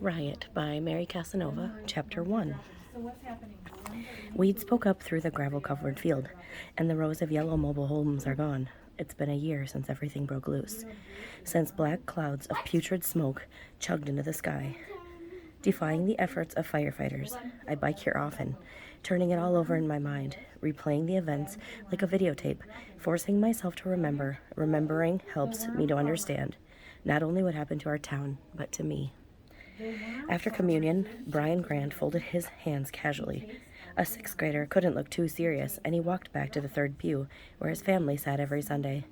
Riot by Mary Casanova, Chapter 1. Weeds poke up through the gravel-covered field, and the rows of yellow mobile homes are gone. It's been a year since everything broke loose, since black clouds of putrid smoke chugged into the sky. Defying the efforts of firefighters, I bike here often, turning it all over in my mind, replaying the events like a videotape, forcing myself to remember. Remembering helps me to understand not only what happened to our town, but to me. After communion, Brian Grant folded his hands casually. A sixth grader couldn't look too serious, and he walked back to the third pew, where his family sat every Sunday.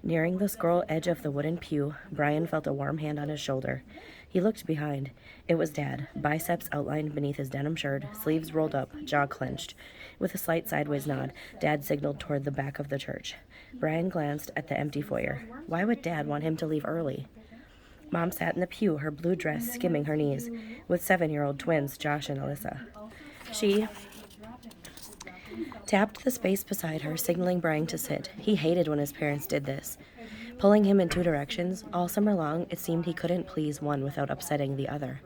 Nearing the scroll edge of the wooden pew, Brian felt a warm hand on his shoulder. He looked behind. It was Dad, biceps outlined beneath his denim shirt, sleeves rolled up, jaw clenched. With a slight sideways nod, Dad signaled toward the back of the church. Brian glanced at the empty foyer. Why would Dad want him to leave early? Mom sat in the pew, her blue dress skimming her knees, with 7-year-old twins, Josh and Alyssa. She tapped the space beside her, signaling Brian to sit. He hated when his parents did this. Pulling him in two directions, all summer long, it seemed he couldn't please one without upsetting the other.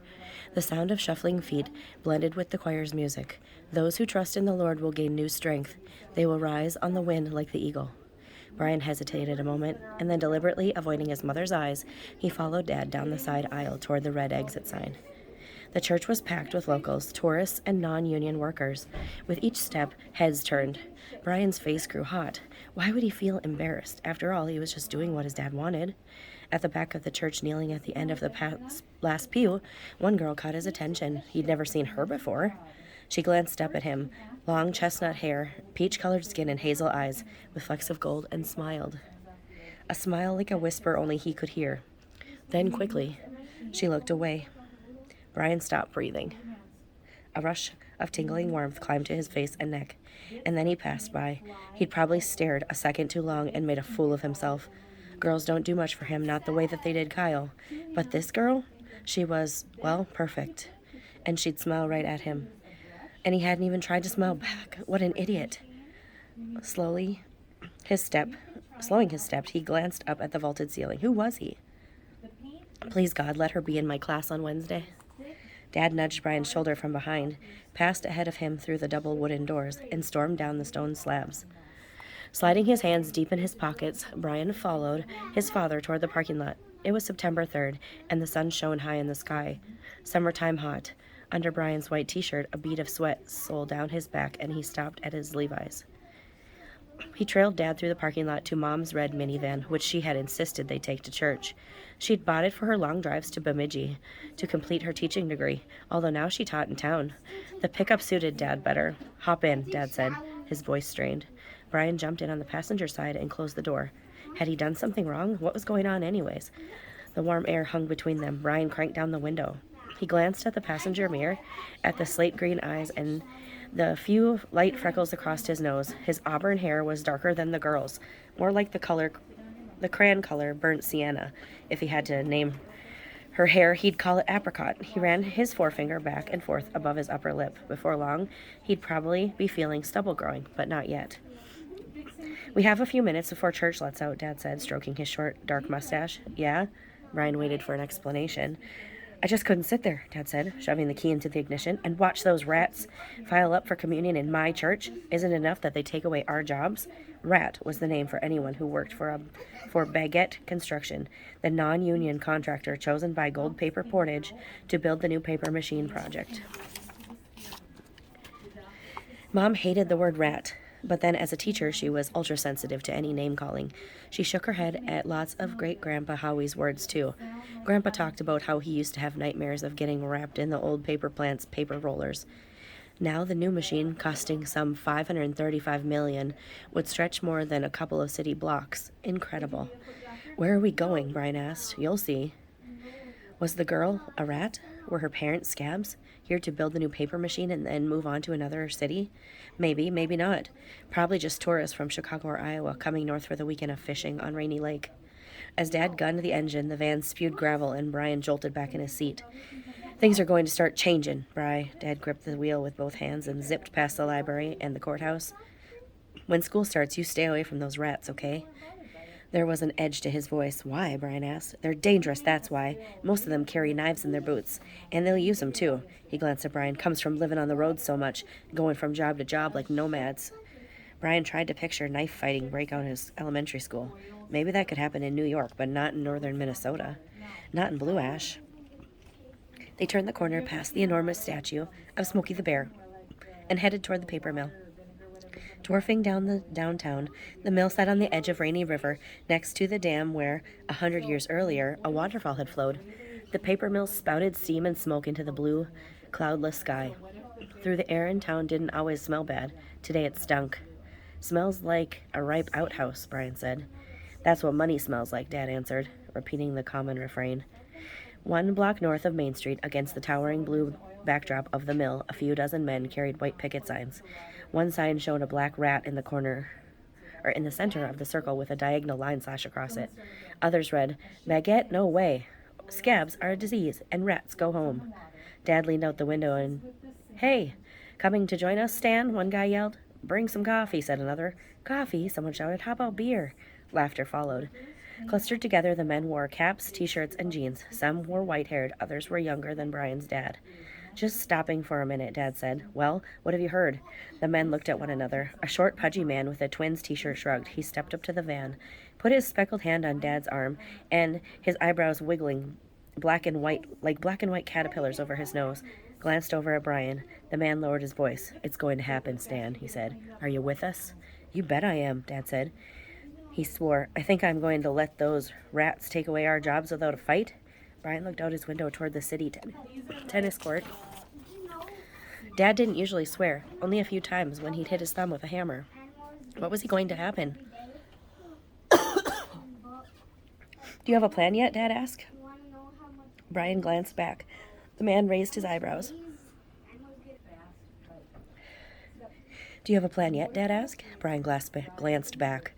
The sound of shuffling feet blended with the choir's music. Those who trust in the Lord will gain new strength. They will rise on the wind like the eagle. Brian hesitated a moment, and then deliberately avoiding his mother's eyes, he followed Dad down the side aisle toward the red exit sign. The church was packed with locals, tourists, and non-union workers. With each step, heads turned. Brian's face grew hot. Why would he feel embarrassed? After all, he was just doing what his dad wanted. At the back of the church, kneeling at the end of the last pew, one girl caught his attention. He'd never seen her before. She glanced up at him, long chestnut hair, peach-colored skin, and hazel eyes with flecks of gold, and smiled. A smile like a whisper only he could hear. Then quickly, she looked away. Brian stopped breathing. A rush of tingling warmth climbed to his face and neck, and then he passed by. He'd probably stared a second too long and made a fool of himself. Girls don't do much for him, not the way that they did Kyle. But this girl, she was, well, perfect. And she'd smile right at him. And he hadn't even tried to smile back. What an idiot. Slowing his step, he glanced up at the vaulted ceiling. Who was he? Please, God, let her be in my class on Wednesday. Dad nudged Brian's shoulder from behind, passed ahead of him through the double wooden doors, and stormed down the stone slabs. Sliding his hands deep in his pockets, Brian followed his father toward the parking lot. It was September 3rd, and the sun shone high in the sky. Summertime hot. Under Brian's white t-shirt, a bead of sweat stole down his back, and he stopped at his Levi's. He trailed Dad through the parking lot to Mom's red minivan, which she had insisted they take to church. She'd bought it for her long drives to Bemidji to complete her teaching degree, although now she taught in town. The pickup suited Dad better. Hop in, Dad said, his voice strained. Brian jumped in on the passenger side and closed the door. Had he done something wrong? What was going on anyways? The warm air hung between them. Brian cranked down the window. He glanced at the passenger mirror, at the slate-green eyes, and the few light freckles across his nose. His auburn hair was darker than the girl's, more like the crayon color burnt sienna. If he had to name her hair, he'd call it apricot. He ran his forefinger back and forth above his upper lip. Before long, he'd probably be feeling stubble growing, but not yet. We have a few minutes before church lets out, Dad said, stroking his short, dark mustache. Yeah? Brian waited for an explanation. I just couldn't sit there, Dad said, shoving the key into the ignition, and watch those rats file up for communion in my church. Isn't it enough that they take away our jobs? Rat was the name for anyone who worked for Baguette Construction, the non-union contractor chosen by Gold Paper Portage to build the new paper machine project. Mom hated the word rat. But then as a teacher, she was ultra-sensitive to any name-calling. She shook her head at lots of Great-Grandpa Howie's words, too. Grandpa talked about how he used to have nightmares of getting wrapped in the old paper plant's paper rollers. Now the new machine, costing some $535 million, would stretch more than a couple of city blocks. Incredible. Where are we going? Brian asked. You'll see. Was the girl a rat? Were her parents scabs, here to build the new paper machine and then move on to another city? Maybe, maybe not. Probably just tourists from Chicago or Iowa coming north for the weekend of fishing on Rainy Lake. As Dad gunned the engine, the van spewed gravel and Brian jolted back in his seat. Things are going to start changing, Bri. Dad gripped the wheel with both hands and zipped past the library and the courthouse. When school starts, you stay away from those rats, okay? There was an edge to his voice. Why? Brian asked. They're dangerous, that's why. Most of them carry knives in their boots. And they'll use them, too. He glanced at Brian. Comes from living on the road so much, going from job to job like nomads. Brian tried to picture knife fighting break out in his elementary school. Maybe that could happen in New York, but not in northern Minnesota. Not in Blue Ash. They turned the corner past the enormous statue of Smokey the Bear and headed toward the paper mill. Dwarfing down the downtown, the mill sat on the edge of Rainy River next to the dam where, 100 years earlier, a waterfall had flowed. The paper mill spouted steam and smoke into the blue, cloudless sky. Through the air in town didn't always smell bad. Today it stunk. Smells like a ripe outhouse, Brian said. That's what money smells like, Dad answered, repeating the common refrain. 1 block north of Main Street, against the towering blue backdrop of the mill, a few dozen men carried white picket signs. One sign showed a black rat in the center of the circle with a diagonal line slash across it. Others read, Baguette, no way. Scabs are a disease, and rats go home. Dad leaned out the window and, Hey, coming to join us, Stan? One guy yelled. Bring some coffee, said another. Coffee? Someone shouted. How about beer? Laughter followed. Clustered together, the men wore caps, t-shirts, and jeans. Some were white-haired, others were younger than Brian's dad. Just stopping for a minute, Dad said. Well, what have you heard? The men looked at one another. A short, pudgy man with a Twins t-shirt shrugged. He stepped up to the van, put his speckled hand on Dad's arm, and his eyebrows wiggling black and white caterpillars over his nose, glanced over at Brian. The man lowered his voice. It's going to happen, Stan, he said. Are you with us? You bet I am, Dad said. He swore. I think I'm going to let those rats take away our jobs without a fight. Brian looked out his window toward the city tennis court. Dad didn't usually swear, only a few times when he'd hit his thumb with a hammer. What was he going to happen? Do you have a plan yet? Dad asked. Brian glanced back. The man raised his eyebrows. Do you have a plan yet? Dad asked. Brian glanced back.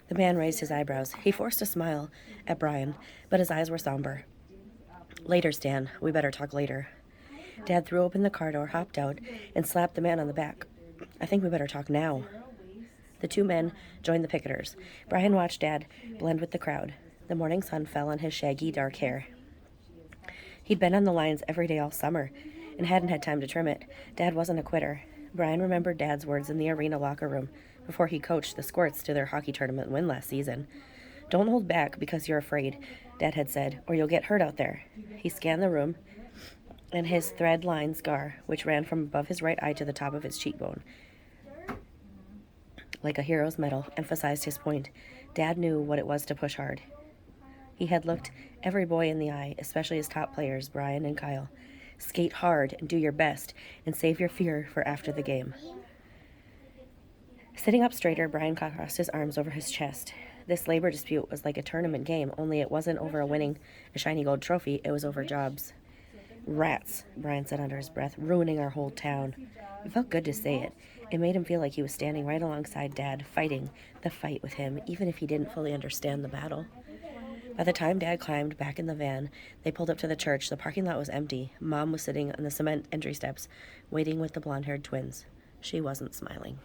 The man raised his eyebrows. He forced a smile at Brian, but his eyes were somber. Later, Stan. We better talk later. Dad threw open the car door, hopped out, and slapped the man on the back. I think we better talk now. The two men joined the picketers. Brian watched Dad blend with the crowd. The morning sun fell on his shaggy, dark hair. He'd been on the lines every day all summer and hadn't had time to trim it. Dad wasn't a quitter. Brian remembered Dad's words in the arena locker room before he coached the Squirts to their hockey tournament win last season. Don't hold back because you're afraid, Dad had said, or you'll get hurt out there. He scanned the room, and his thread-lined scar, which ran from above his right eye to the top of his cheekbone, like a hero's medal, emphasized his point. Dad knew what it was to push hard. He had looked every boy in the eye, especially his top players, Brian and Kyle. Skate hard and do your best, and save your fear for after the game. Sitting up straighter, Brian crossed his arms over his chest. This labor dispute was like a tournament game, only it wasn't over winning a shiny gold trophy, it was over jobs. Rats, Brian said under his breath, ruining our whole town. It felt good to say it. It made him feel like he was standing right alongside Dad, fighting the fight with him, even if he didn't fully understand the battle. By the time Dad climbed back in the van, they pulled up to the church. The parking lot was empty. Mom was sitting on the cement entry steps, waiting with the blonde-haired twins. She wasn't smiling.